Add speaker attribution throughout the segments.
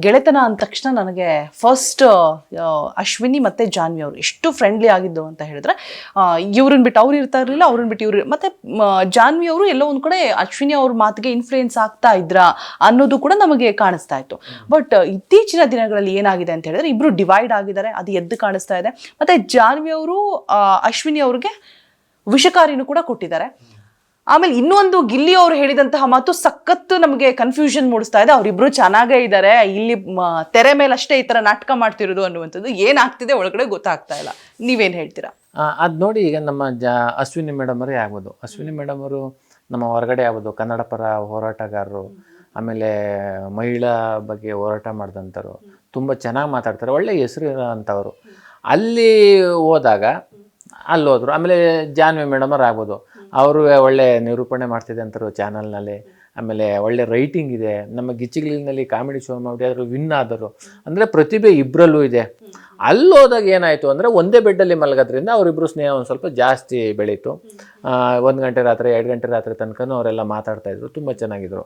Speaker 1: ಗೆಳೆತನ ಅಂದ ತಕ್ಷಣ ನನಗೆ ಫಸ್ಟ್ ಅಶ್ವಿನಿ ಮತ್ತೆ ಜಾನ್ವಿ ಅವರು ಎಷ್ಟು ಫ್ರೆಂಡ್ಲಿ ಆಗಿದ್ದು ಅಂತ ಹೇಳಿದ್ರೆ ಇವ್ರನ್ನ ಬಿಟ್ಟು ಅವ್ರು ಇರ್ತಾ ಇರಲಿಲ್ಲ, ಅವ್ರನ್ನ ಬಿಟ್ಟು ಇವ್ರು ಮತ್ತೆ ಜಾನ್ವಿ ಅವರು ಎಲ್ಲೋ ಒಂದ್ ಕಡೆ ಅಶ್ವಿನಿ ಅವ್ರ ಮಾತಿಗೆ ಇನ್ಫ್ಲೂಯೆನ್ಸ್ ಆಗ್ತಾ ಇದ್ರ ಅನ್ನೋದು ಕೂಡ ನಮಗೆ ಕಾಣಿಸ್ತಾ ಇತ್ತು. ಬಟ್ ಇತ್ತೀಚಿನ ದಿನಗಳಲ್ಲಿ ಏನಾಗಿದೆ ಅಂತ ಹೇಳಿದ್ರೆ ಇಬ್ರು ಡಿವೈಡ್ ಆಗಿದ್ದಾರೆ, ಅದು ಎದ್ದು ಕಾಣಿಸ್ತಾ ಇದೆ. ಮತ್ತೆ ಜಾನ್ವಿ ಅವರು ಅಶ್ವಿನಿ ಅವ್ರಿಗೆ ವಿಷಕಾರಿನೂ ಕೂಡ ಕೊಟ್ಟಿದ್ದಾರೆ. ಆಮೇಲೆ ಇನ್ನೊಂದು ಗಿಲ್ಲಿ ಅವರು ಹೇಳಿದಂತಹ ಮಾತು ಸಖತ್ತು ನಮಗೆ ಕನ್ಫ್ಯೂಷನ್ ಮೂಡಿಸ್ತಾ ಇದೆ. ಅವರಿಬ್ರು ಚೆನ್ನಾಗೇ ಇದ್ದಾರೆ, ಇಲ್ಲಿ ತೆರೆ ಮೇಲೆ ಅಷ್ಟೇ ಈ ತರ ನಾಟಕ ಮಾಡ್ತಿರೋದು ಅನ್ನುವಂಥದ್ದು ಏನಾಗ್ತಿದೆ ಒಳಗಡೆ ಗೊತ್ತಾಗ್ತಾ ಇಲ್ಲ. ನೀವೇನ್ ಹೇಳ್ತೀರಾ?
Speaker 2: ಅದು ನೋಡಿ, ಈಗ ನಮ್ಮ ಅಶ್ವಿನಿ ಮೇಡಮ್ ಅವರೇ ಆಗ್ಬೋದು. ಅಶ್ವಿನಿ ಮೇಡಮ್ ಅವರು ನಮ್ಮ ಹೊರಗಡೆ ಆಗ್ಬೋದು, ಕನ್ನಡ ಪರ ಹೋರಾಟಗಾರರು, ಆಮೇಲೆ ಮಹಿಳಾ ಬಗ್ಗೆ ಹೋರಾಟ ಮಾಡಿದಂಥವ್ರು, ತುಂಬ ಚೆನ್ನಾಗಿ ಮಾತಾಡ್ತಾರೆ, ಒಳ್ಳೆ ಹೆಸರು ಅಂಥವ್ರು. ಅಲ್ಲಿ ಹೋದಾಗ ಅಲ್ಲೋದ್ರು. ಆಮೇಲೆ ಜಾನ್ವಿ ಮೇಡಮ್ ಅವ್ರು ಆಗ್ಬೋದು, ಅವರು ಒಳ್ಳೆ ನಿರೂಪಣೆ ಮಾಡ್ತಿದೆ ಅಂತಾರೆ ಚಾನಲ್ನಲ್ಲಿ. ಆಮೇಲೆ ಒಳ್ಳೆ ರೈಟಿಂಗ್ ಇದೆ. ನಮ್ಮ ಗಿಚ್ಚಿಗಿಲಿನಲ್ಲಿ ಕಾಮಿಡಿ ಶೋ ಮಾಡಿ ಆದರೂ ವಿನ್ ಆದರು ಅಂದರೆ ಪ್ರತಿಭೆ ಇಬ್ಬರಲ್ಲೂ ಇದೆ. ಅಲ್ಲೋದಾಗ ಏನಾಯಿತು ಅಂದರೆ ಒಂದೇ ಬೆಡ್ಡಲ್ಲಿ ಮಲಗೋದ್ರಿಂದ ಅವರಿಬ್ಬರು ಸ್ನೇಹ ಒಂದು ಸ್ವಲ್ಪ ಜಾಸ್ತಿ ಬೆಳೀತು. 1 ಗಂಟೆ ರಾತ್ರಿ 2 ಗಂಟೆ ರಾತ್ರಿ ತನಕನೂ ಅವರೆಲ್ಲ ಮಾತಾಡ್ತಾಯಿದ್ರು, ತುಂಬ ಚೆನ್ನಾಗಿದ್ರು.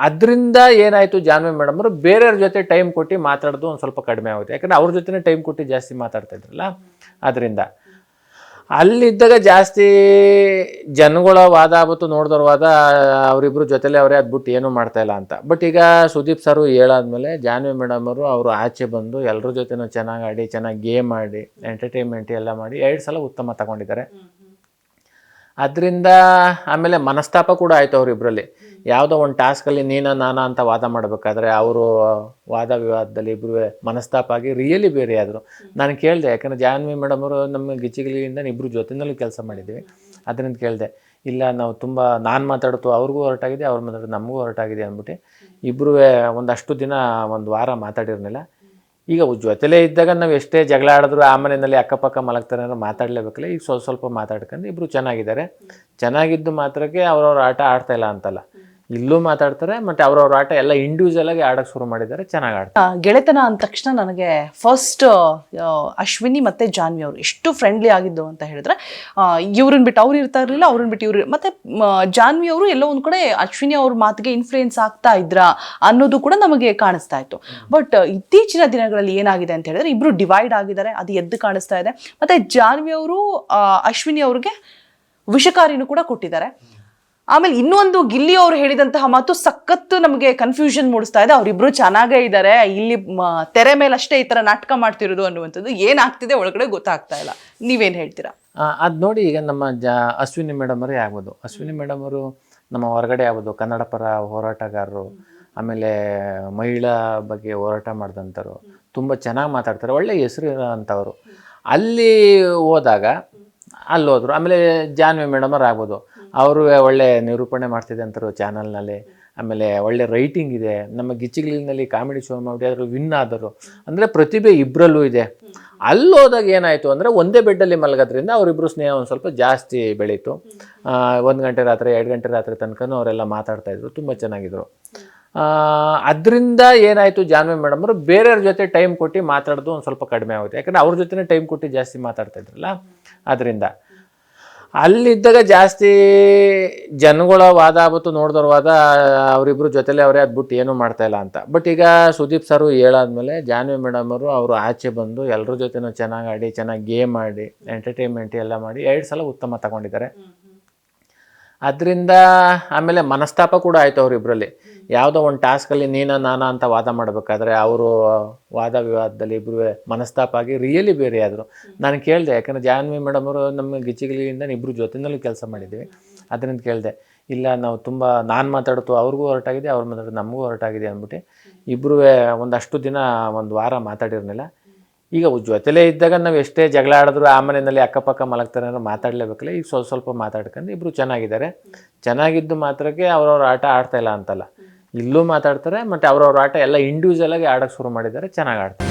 Speaker 2: ಅದರಿಂದ ಏನಾಯಿತು, ಜಾನ್ವಿ ಮೇಡಮ್ ಅವರು ಬೇರೆಯವ್ರ ಜೊತೆ ಟೈಮ್ ಕೊಟ್ಟು ಮಾತಾಡೋದು ಒಂದು ಸ್ವಲ್ಪ ಕಡಿಮೆ ಆಗುತ್ತೆ. ಯಾಕಂದರೆ ಅವ್ರ ಜೊತೆನೇ ಟೈಮ್ ಕೊಟ್ಟು ಜಾಸ್ತಿ ಮಾತಾಡ್ತಾಯಿದ್ರಲ್ಲ, ಅದರಿಂದ ಅಲ್ಲಿದ್ದಾಗ ಜಾಸ್ತಿ ಜನಗಳ ವಾದ ಆಗ್ಬಿಟ್ಟು ನೋಡಿದವ್ರ ವಾದ ಅವರಿಬ್ಬರು ಜೊತೆಲೇ ಅವರೇ ಅದ್ಬಿಟ್ಟು ಏನೂ ಮಾಡ್ತಾಯಿಲ್ಲ ಅಂತ. ಬಟ್ ಈಗ ಸುದೀಪ್ ಸರು ಹೇಳಾದ್ಮೇಲೆ ಜಾನ್ವಿ ಮೇಡಮ್ ಅವರು ಆಚೆ ಬಂದು ಎಲ್ಲರ ಜೊತೆನೂ ಚೆನ್ನಾಗಿ ಆಡಿ, ಚೆನ್ನಾಗಿ ಗೇಮ್ ಆಡಿ, ಎಂಟರ್ಟೈನ್ಮೆಂಟ್ ಎಲ್ಲ ಮಾಡಿ 2 ಸಲ ಉತ್ತಮ ತಗೊಂಡಿದ್ದಾರೆ. ಅದರಿಂದ ಆಮೇಲೆ ಮನಸ್ತಾಪ ಕೂಡ ಆಯಿತು ಅವರಿಬ್ಬರಲ್ಲಿ. ಯಾವುದೋ ಒಂದು ಟಾಸ್ಕಲ್ಲಿ ನಾನಾ ಅಂತ ವಾದ ಮಾಡಬೇಕಾದ್ರೆ ಅವರು ವಾದ ವಿವಾದದಲ್ಲಿ ಇಬ್ಬರು ಮನಸ್ತಾಪ ಆಗಿ ರಿಯಲಿ ಬೇರೆ ಆದರು. ನಾನು ಕೇಳಿದೆ, ಯಾಕಂದರೆ ಜಾನ್ವಿ ಮೇಡಮ್ ಅವರು ನಮ್ಮ ಗಿಚ್ಚಿಗಿಲಿಯಿಂದ ಇಬ್ಬರು ಜೊತೆಯಲ್ಲೂ ಕೆಲಸ ಮಾಡಿದ್ದೀವಿ. ಅದರಿಂದ ಕೇಳಿದೆ, ಇಲ್ಲ ನಾವು ತುಂಬ ನಾನು ಮಾತಾಡ್ತು ಅವ್ರಿಗೂ ಹೊರಟಾಗಿದೆ, ಅವ್ರು ಮಾತಾಡೋದು ನಮಗೂ ಹೊರಟಾಗಿದೆ ಅಂದ್ಬಿಟ್ಟು ಇಬ್ಬರೂ ಒಂದಷ್ಟು ದಿನ 1 ವಾರ ಮಾತಾಡಿರಲಿಲ್ಲ. ಈಗ ಜೊತೆಲೇ ಇದ್ದಾಗ ನಾವು ಎಷ್ಟೇ ಜಗಳ ಆಡಿದ್ರು ಆ ಮನೆಯಲ್ಲಿ ಅಕ್ಕಪಕ್ಕ ಮಲಗ್ತಾರೆ ಅಂದ್ರೆ ಮಾತಾಡಲೇಬೇಕಲ್ಲ. ಈಗ ಸ್ವಲ್ಪ ಮಾತಾಡ್ಕೊಂಡು ಇಬ್ಬರು ಚೆನ್ನಾಗಿದ್ದಾರೆ. ಚೆನ್ನಾಗಿದ್ದು ಮಾತ್ರಕ್ಕೆ ಅವ್ರವ್ರ ಆಟ ಆಡ್ತಾಯಿಲ್ಲ ಅಂತಲ್ಲ, ಇಲ್ಲೂ ಮಾತಾಡ್ತಾರೆ. ಮತ್ತು ಅವ್ರವ್ರ ಆಟ ಎಲ್ಲ ಇಂಡಿವಿಜುವಲ್ ಆಗಿ ಆಡೋಕ್ಕೆ ಶುರು ಮಾಡಿದ್ದಾರೆ, ಚೆನ್ನಾಗಿ ಆಡ್ತಾರೆ.
Speaker 1: ಗೆಳೆತನ ಅಂದ ತಕ್ಷಣ ನನಗೆ ಫಸ್ಟ್ ಅಶ್ವಿನಿ ಮತ್ತೆ ಜಾನ್ವಿ ಅವರು ಎಷ್ಟು ಫ್ರೆಂಡ್ಲಿ ಆಗಿದ್ದು ಅಂತ ಹೇಳಿದ್ರೆ ಇವ್ರನ್ನ ಬಿಟ್ಟು ಅವ್ರು ಇರ್ತಾ ಇರಲಿಲ್ಲ, ಅವ್ರನ್ನ ಬಿಟ್ಟು ಇವ್ರು ಮತ್ತೆ ಜಾನ್ವಿ ಅವರು ಎಲ್ಲೋ ಒಂದ್ ಕಡೆ ಅಶ್ವಿನಿ ಅವ್ರ ಮಾತಿಗೆ ಇನ್ಫ್ಲೂಯೆನ್ಸ್ ಆಗ್ತಾ ಇದ್ರ ಅನ್ನೋದು ಕೂಡ ನಮಗೆ ಕಾಣಿಸ್ತಾ ಇತ್ತು. ಬಟ್ ಇತ್ತೀಚಿನ ದಿನಗಳಲ್ಲಿ ಏನಾಗಿದೆ ಅಂತ ಹೇಳಿದ್ರೆ ಇಬ್ರು ಡಿವೈಡ್ ಆಗಿದ್ದಾರೆ, ಅದು ಎದ್ದು ಕಾಣಿಸ್ತಾ ಇದೆ. ಮತ್ತೆ ಜಾನ್ವಿ ಅವರು ಅಶ್ವಿನಿ ಅವ್ರಿಗೆ ವಿಷಕಾರಿನೂ ಕೂಡ ಕೊಟ್ಟಿದ್ದಾರೆ. ಆಮೇಲೆ ಇನ್ನೊಂದು ಗಿಲ್ಲಿ ಅವರು ಹೇಳಿದಂತಹ ಮಾತು ಸಖತ್ತು ನಮಗೆ ಕನ್ಫ್ಯೂಷನ್ ಮೂಡಿಸ್ತಾ ಇದೆ. ಅವರಿಬ್ರು ಚೆನ್ನಾಗೇ ಇದ್ದಾರೆ, ಇಲ್ಲಿ ತೆರೆ ಮೇಲೆ ಅಷ್ಟೇ ಈ ತರ ನಾಟಕ ಮಾಡ್ತಿರೋದು ಅನ್ನುವಂಥದ್ದು ಏನಾಗ್ತಿದೆ ಒಳಗಡೆ ಗೊತ್ತಾಗ್ತಾ ಇಲ್ಲ. ನೀವೇನ್ ಹೇಳ್ತೀರಾ?
Speaker 2: ಅದು ನೋಡಿ, ಈಗ ನಮ್ಮ ಅಶ್ವಿನಿ ಮೇಡಮ್ ಅವರೇ ಆಗ್ಬೋದು. ಅಶ್ವಿನಿ ಮೇಡಮ್ ಅವರು ನಮ್ಮ ಹೊರಗಡೆ ಆಗ್ಬೋದು, ಕನ್ನಡ ಪರ ಹೋರಾಟಗಾರರು, ಆಮೇಲೆ ಮಹಿಳಾ ಬಗ್ಗೆ ಹೋರಾಟ ಮಾಡಿದಂಥವ್ರು, ತುಂಬ ಚೆನ್ನಾಗಿ ಮಾತಾಡ್ತಾರೆ, ಒಳ್ಳೆ ಹೆಸರು ಅಂಥವ್ರು. ಅಲ್ಲಿ ಹೋದಾಗ ಅಲ್ಲೋದ್ರು. ಆಮೇಲೆ ಜಾನ್ವಿ ಮೇಡಮ್ ಅವ್ರು ಆಗ್ಬೋದು, ಅವರು ಒಳ್ಳೆ ನಿರೂಪಣೆ ಮಾಡ್ತಿದೆ ಅಂತಾರೆ ಚಾನಲ್ನಲ್ಲಿ. ಆಮೇಲೆ ಒಳ್ಳೆ ರೈಟಿಂಗ್ ಇದೆ. ನಮ್ಮ ಗಿಚ್ಚಿಗಿಲಿನಲ್ಲಿ ಕಾಮಿಡಿ ಶೋ ಮಾಡಿ ಆದರೂ ವಿನ್ ಆದರು ಅಂದರೆ ಪ್ರತಿಭೆ ಇಬ್ಬರಲ್ಲೂ ಇದೆ. ಅಲ್ಲೋದಾಗ ಏನಾಯಿತು ಅಂದರೆ ಒಂದೇ ಬೆಡ್ಡಲ್ಲಿ ಮಲಗೋದ್ರಿಂದ ಅವರಿಬ್ಬರು ಸ್ನೇಹ ಒಂದು ಸ್ವಲ್ಪ ಜಾಸ್ತಿ ಬೆಳೀತು. 1 ಗಂಟೆ ರಾತ್ರಿ 2 ಗಂಟೆ ರಾತ್ರಿ ತನಕನೂ ಅವರೆಲ್ಲ ಮಾತಾಡ್ತಾಯಿದ್ರು, ತುಂಬ ಚೆನ್ನಾಗಿದ್ರು. ಅದರಿಂದ ಏನಾಯಿತು, ಜಾನ್ವಿ ಮೇಡಮ್ ಅವರು ಬೇರೆಯವ್ರ ಜೊತೆ ಟೈಮ್ ಕೊಟ್ಟು ಮಾತಾಡೋದು ಒಂದು ಸ್ವಲ್ಪ ಕಡಿಮೆ ಆಗುತ್ತೆ. ಯಾಕಂದರೆ ಅವ್ರ ಜೊತೆನೇ ಟೈಮ್ ಕೊಟ್ಟು ಜಾಸ್ತಿ ಮಾತಾಡ್ತಾಯಿದ್ರಲ್ಲ, ಅದರಿಂದ ಅಲ್ಲಿದ್ದಾಗ ಜಾಸ್ತಿ ಜನಗಳ ವಾದ ಆಗ್ಬಿಟ್ಟು ನೋಡಿದವ್ರ ವಾದ ಅವರಿಬ್ಬರು ಜೊತೆಲೇ ಅವರೇ ಅದ್ಬಿಟ್ಟು ಏನೂ ಮಾಡ್ತಾಯಿಲ್ಲ ಅಂತ. ಬಟ್ ಈಗ ಸುದೀಪ್ ಸರು ಹೇಳಾದ್ಮೇಲೆ ಜಾನ್ವಿ ಮೇಡಮ್ ಅವರು ಆಚೆ ಬಂದು ಎಲ್ಲರ ಜೊತೆನೂ ಚೆನ್ನಾಗಿ ಆಡಿ, ಚೆನ್ನಾಗಿ ಗೇಮ್ ಆಡಿ, ಎಂಟರ್ಟೈನ್ಮೆಂಟ್ ಎಲ್ಲ ಮಾಡಿ 2 ಸಲ ಉತ್ತಮ ತಗೊಂಡಿದ್ದಾರೆ. ಅದರಿಂದ ಆಮೇಲೆ ಮನಸ್ತಾಪ ಕೂಡ ಆಯಿತು ಅವರಿಬ್ಬರಲ್ಲಿ. ಯಾವುದೋ ಒಂದು ಟಾಸ್ಕಲ್ಲಿ ನಾನಾ ಅಂತ ವಾದ ಮಾಡಬೇಕಾದ್ರೆ ಅವರು ವಾದ ವಿವಾದದಲ್ಲಿ ಇಬ್ಬರು ಮನಸ್ತಾಪ ಆಗಿ ರಿಯಲಿ ಬೇರೆ ಆದರು. ನಾನು ಕೇಳಿದೆ, ಯಾಕಂದರೆ ಜಾನ್ವಿ ಮೇಡಮ್ ಅವರು ನಮ್ಮ ಗಿಚ್ಚಿಗಿಲಿಯಿಂದ ಇಬ್ಬರು ಜೊತೆಯಲ್ಲೂ ಕೆಲಸ ಮಾಡಿದ್ದೀವಿ. ಅದರಿಂದ ಕೇಳಿದೆ, ಇಲ್ಲ ನಾವು ತುಂಬ ನಾನು ಮಾತಾಡ್ತು ಅವ್ರಿಗೂ ಹೊರಟಾಗಿದೆ, ಅವ್ರು ಮಾತಾಡೋದು ನಮಗೂ ಹೊರಟಾಗಿದೆ ಅಂದ್ಬಿಟ್ಟು ಇಬ್ಬರೂ ಒಂದಷ್ಟು ದಿನ 1 ವಾರ ಮಾತಾಡಿರಲಿಲ್ಲ. ಈಗ ಜೊತೆಲೇ ಇದ್ದಾಗ ನಾವು ಎಷ್ಟೇ ಜಗಳ ಆಡಿದ್ರು ಆ ಮನೆಯಲ್ಲಿ ಅಕ್ಕಪಕ್ಕ ಮಲಗ್ತಾರೆ ಅಂದ್ರೆ ಮಾತಾಡಲೇಬೇಕಲ್ಲ. ಈಗ ಸ್ವಲ್ಪ ಮಾತಾಡ್ಕೊಂಡು ಇಬ್ಬರು ಚೆನ್ನಾಗಿದ್ದಾರೆ. ಚೆನ್ನಾಗಿದ್ದು ಮಾತ್ರಕ್ಕೆ ಅವ್ರವ್ರ ಆಟ ಆಡ್ತಾಯಿಲ್ಲ ಅಂತಲ್ಲ, ಇಲ್ಲೂ ಮಾತಾಡ್ತಾರೆ. ಮತ್ತು ಅವ್ರವ್ರ ಆಟ ಎಲ್ಲ ಇಂಡಿವಿಜುವಲ್ ಆಗಿ ಆಡೋಕ್ಕೆ ಶುರು ಮಾಡಿದ್ದಾರೆ, ಚೆನ್ನಾಗಿ ಆಡ್ತಾರೆ.